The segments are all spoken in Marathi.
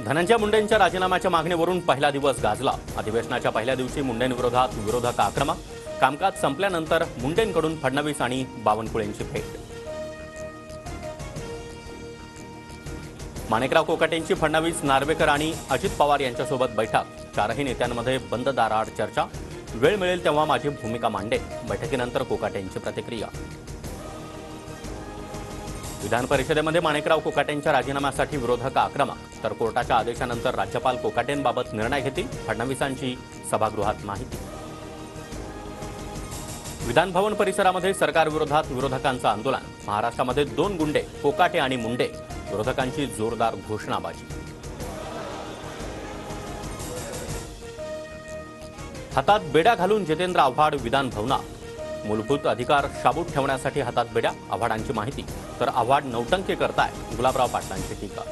धनंजय मुंडेंच्या राजीनाम्याच्या मागणीवरून पहिला दिवस गाजला। अधिवेशनाच्या पहिल्या दिवशी मुंडेंविरोधात विरोधक आक्रमक। कामकाज संपल्यानंतर मुंडेंकडून फडणवीस आणि बावनकुळेंची भेट। माणिकराव कोकाटेंची फडणवीस, नार्वेकर आणि अजित पवार यांच्यासोबत बैठक। चारही नेत्यांमध्ये बंद दाराआड चर्चा। वेळ मिळेल तेव्हा माझी भूमिका मांडेन। बैठकीनंतर कोकाटेंची प्रतिक्रिया। विधान परिषदेमध्ये माणिकराव कोकाटेंच्या राजीनाम्यासाठी विरोधक आक्रमक, तर कोर्टाच्या आदेशानंतर राज्यपाल कोकाटेंबाबत निर्णय घेतील। फडणवीसांची सभागृहात माहिती। विधान भवन परिसरामध्ये सरकारविरोधात विरोधकांचं आंदोलन। महाराष्ट्रामध्ये 2 गुंडे, कोकाटे आणि मुंडे। विरोधकांची जोरदार घोषणाबाजी। हातात बेड्या घालून जितेंद्र आव्हाड विधान भवनात। मूलभूत अधिकार शाबूत ठेवण्यासाठी हातात बेड्या, आव्हाडांची माहिती। तर आव्हाड नौटंकी करताय, गुलाबराव पाटलांची टीका।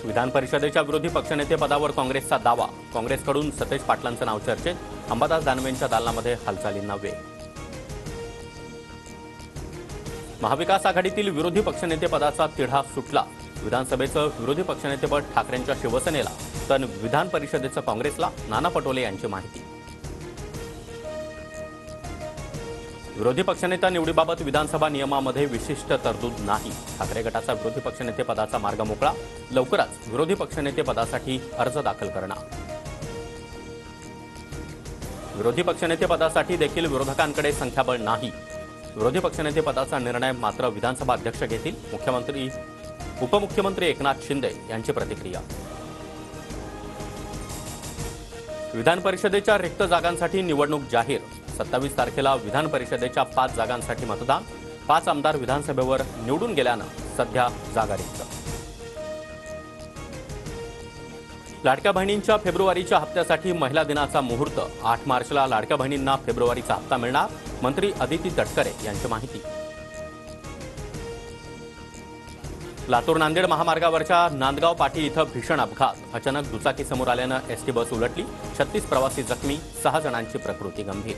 विधान परिषदेच्या विरोधी पक्षनेते पदावर काँग्रेसचा दावा। काँग्रेसकडून सतेज पाटलांचं नाव चर्चेत। अंबादास दानवेंच्या दालनामध्ये हालचालींना वेग। महाविकास आघाडीतील विरोधी पक्षनेते पदाचा तिढा सुटला। विधानसभेचं विरोधी पक्षनेतेपद ठाकरेंच्या शिवसेनेला, तर विधान परिषदेचं काँग्रेसला। नाना पटोले यांची माहिती। विरोधी पक्षनेता निवडीबाबत विधानसभा नियमामध्ये विशिष्ट तरतूद नाही। ठाकरे गटाचा विरोधी पक्षनेते पदाचा मार्ग मोकळा। लवकरच विरोधी पक्षनेते पदासाठी अर्ज दाखल करणार। विरोधी पक्षनेते पदासाठी देखील विरोधकांकडे संख्याबळ नाही। विरोधी पक्षनेते पदाचा निर्णय मात्र विधानसभा अध्यक्ष घेतील। उपमुख्यमंत्री एकनाथ शिंदे यांची प्रतिक्रिया। विधान परिषदेच्या रिक्त जागांसाठी निवडणूक जाहीर। 27 तारखेला विधान परिषदेच्या 5 जागांसाठी मतदान। 5 आमदार विधानसभेवर निवडून गेल्यानं सध्या जागा रिक्त। लाडक्या बहिणींच्या फेब्रुवारीच्या हप्त्यासाठी महिला दिनाचा मुहूर्त। 8 मार्चला लाडक्या बहिणींना फेब्रुवारीचा हप्ता मिळणार। मंत्री अदिती तटकरे यांची माहिती। लातूर नांदेड महामार्गावरच्या नांदगाव पाटी इथं भीषण अपघात। अचानक दुचाकी समोर आल्यानं एसटी बस उलटली। 36 प्रवासी जखमी, 6 जणांची प्रकृती गंभीर।